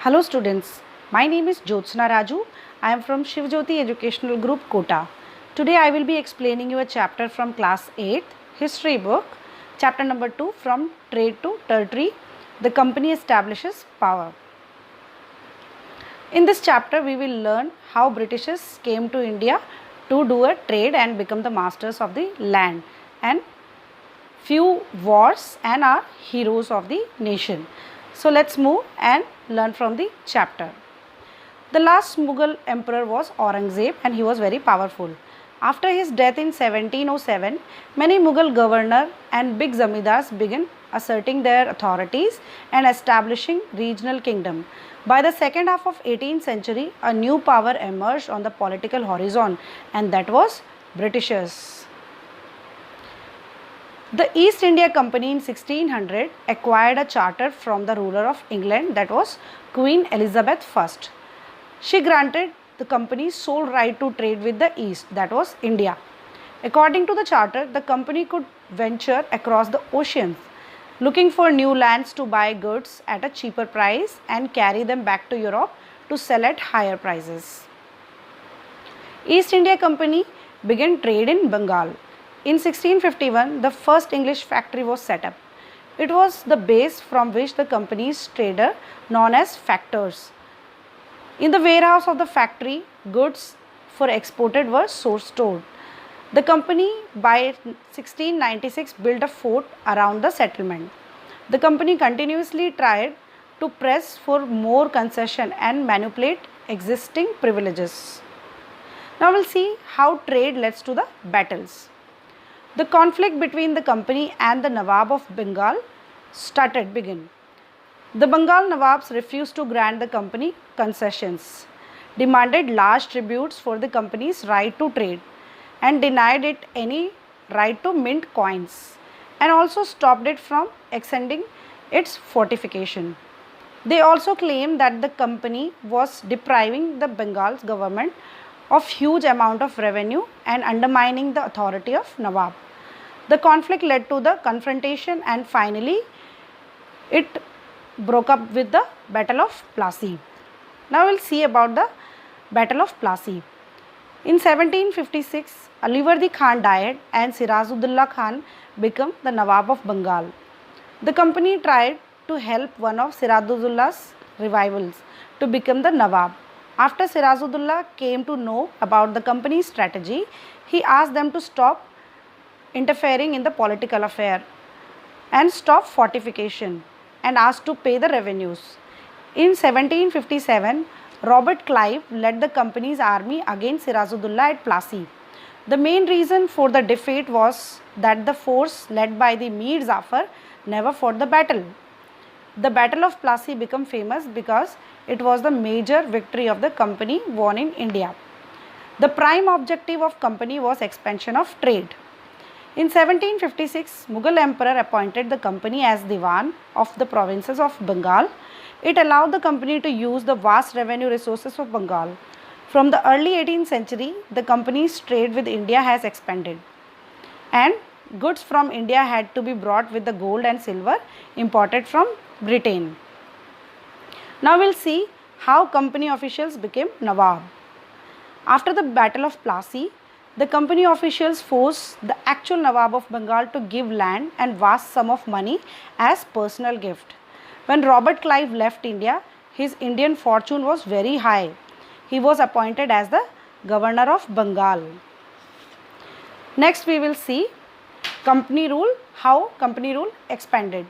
Hello students, my name is Jyotsna Raju. I am from Shiv Jyoti Educational Group, Kota. Today I will be explaining you a chapter from class 8th, History book, chapter number 2 from Trade to Territory, the company establishes power. In this chapter we will learn how Britishers came to India to do a trade and become the masters of the land, and few wars and are heroes of the nation. So let's move and learn from the chapter. The last Mughal emperor was Aurangzeb and he was very powerful. After his death in 1707, many Mughal governors and big zamindars began asserting their authorities and establishing regional kingdom. By the second half of 18th century, a new power emerged on the political horizon, and that was Britishers. The East India Company in 1600 acquired a charter from the ruler of England, that was Queen Elizabeth I. She granted the company sole right to trade with the East, that was India. According to the charter, the company could venture across the oceans, looking for new lands to buy goods at a cheaper price and carry them back to Europe to sell at higher prices. East India Company began trade in Bengal. In 1651, the first English factory was set up. It was the base from which the company's trader, known as factors. In the warehouse of the factory, goods for exported were stored. The company by 1696 built a fort around the settlement. The company continuously tried to press for more concession and manipulate existing privileges. Now we'll see how trade leads to the battles. The conflict between the company and the Nawab of Bengal began. The Bengal Nawabs refused to grant the company concessions, demanded large tributes for the company's right to trade, and denied it any right to mint coins, and also stopped it from extending its fortification. They also claimed that the company was depriving the Bengal's government of huge amount of revenue and undermining the authority of Nawab. The conflict led to the confrontation and finally it broke up with the Battle of Plassey. Now we will see about the Battle of Plassey. In 1756, Alivardi Khan died and Sirajuddaulah Khan became the Nawab of Bengal. The company tried to help one of Sirajuddaullah's rivals to become the Nawab. After Sirajuddaulah came to know about the company's strategy, he asked them to stop interfering in the political affair and stop fortification and asked to pay the revenues. In 1757, Robert Clive led the company's army against Sirajuddaulah at Plassey. The main reason for the defeat was that the force led by the Mir Jafar never fought the battle. The Battle of Plassey became famous because it was the major victory of the company won in India. The prime objective of company was expansion of trade. In 1756, Mughal emperor appointed the company as Diwan of the provinces of Bengal. It allowed the company to use the vast revenue resources of Bengal. From the early 18th century, the company's trade with India has expanded, and goods from India had to be brought with the gold and silver imported from Britain. Now we'll see how company officials became Nawab. After the Battle of Plassey, the company officials forced the actual Nawab of Bengal to give land and vast sum of money as personal gift. When Robert Clive left India, his Indian fortune was very high. He was appointed as the governor of Bengal. Next we will see company rule, how company rule expanded.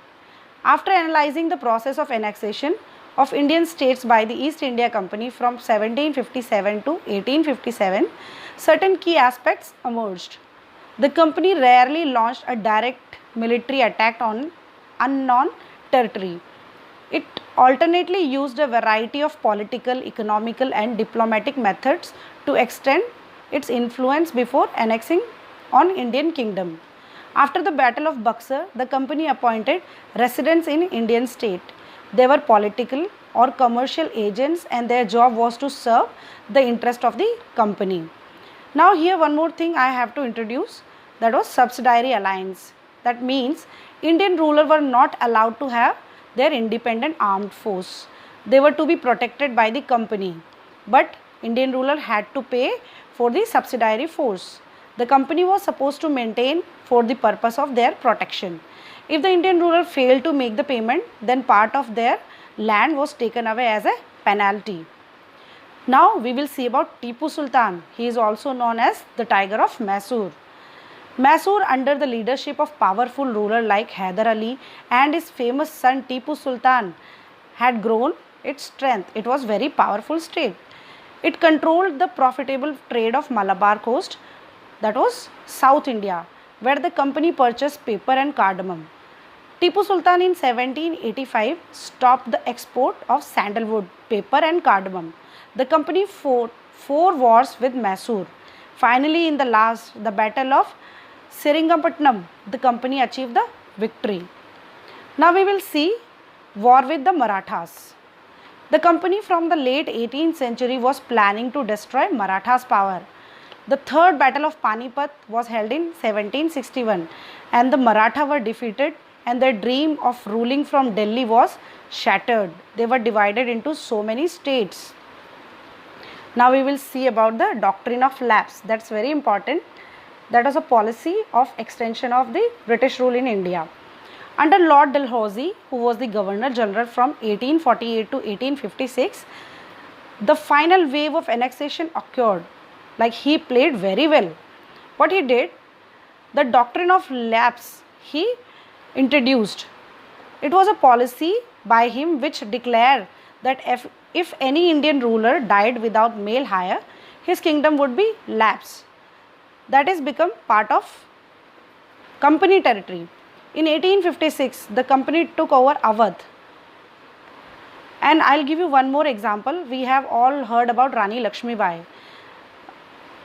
After analyzing the process of annexation of Indian states by the East India Company from 1757 to 1857, certain key aspects emerged. The company rarely launched a direct military attack on unknown territory. It alternately used a variety of political, economical and diplomatic methods to extend its influence before annexing on Indian kingdom. After the Battle of Buxar, the company appointed residents in Indian state. They were political or commercial agents and their job was to serve the interest of the company. Now here one more thing I have to introduce, that was subsidiary alliance. That means Indian rulers were not allowed to have their independent armed force. They were to be protected by the company, but Indian ruler had to pay for the subsidiary force. The company was supposed to maintain for the purpose of their protection. If the Indian ruler failed to make the payment, then part of their land was taken away as a penalty. Now we will see about Tipu Sultan. He is also known as the Tiger of Mysore. Mysore, under the leadership of powerful ruler like Hyder Ali and his famous son Tipu Sultan, had grown its strength. It was very powerful state. It controlled the profitable trade of Malabar coast, that was South India, where the company purchased paper and cardamom. Tipu Sultan in 1785 stopped the export of sandalwood, paper and cardamom. The company fought 4 wars with Mysore. Finally, in the battle of Seringamapatnam, the company achieved the victory. Now we will see war with the Marathas. The company from the late 18th century was planning to destroy Marathas' power. The third battle of Panipat was held in 1761 and the Maratha were defeated and their dream of ruling from Delhi was shattered. They were divided into so many states. Now we will see about the doctrine of lapse. That's very important. That was a policy of extension of the British rule in India. Under Lord Dalhousie, who was the Governor General from 1848 to 1856, the final wave of annexation occurred. Like he played very well. What he did, the doctrine of lapse he introduced. It was a policy by him which declared that if any Indian ruler died without male heir, his kingdom would be lapsed. That is become part of company territory. In 1856, the company took over Awadh. And I'll give you one more example. We have all heard about Rani Lakshmi Bai.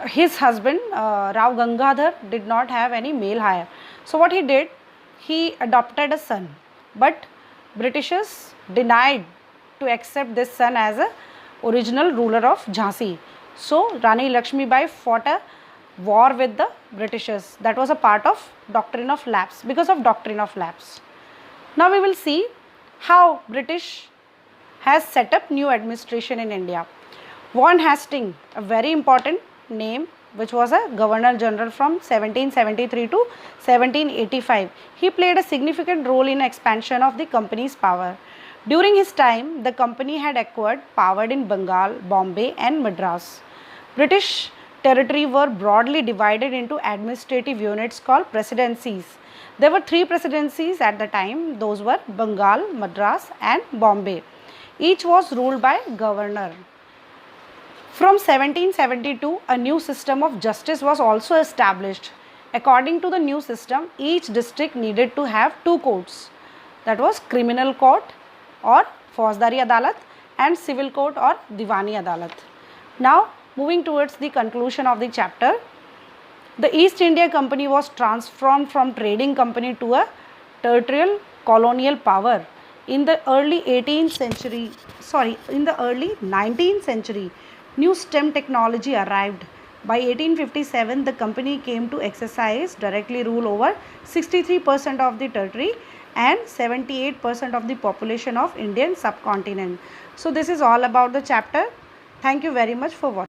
His husband, Rao Gangadhar, did not have any male heir. So what he did, he adopted a son. But Britishers denied to accept this son as a original ruler of Jhansi. So Rani Lakshmi Bai fought a war with the Britishers. That was a part of doctrine of lapse, because of doctrine of lapse. Now we will see how British has set up new administration in India. Vaughan Hastings, a very important name, which was a Governor General from 1773 to 1785. He played a significant role in expansion of the company's power. During his time, the company had acquired power in Bengal, Bombay and Madras. British territory were broadly divided into administrative units called presidencies. There were 3 presidencies at the time. Those were Bengal, Madras and Bombay. Each was ruled by governor. From 1772, a new system of justice was also established. According to the new system, each district needed to have 2 courts. That was criminal court or Fauzdari Adalat and civil court or Diwani Adalat. Now, moving towards the conclusion of the chapter, the East India Company was transformed from trading company to a territorial colonial power. In the early 19th century, new STEM technology arrived. By 1857, the company came to exercise directly rule over 63% of the territory and 78% of the population of Indian subcontinent. So this is all about the chapter. Thank you very much for watching.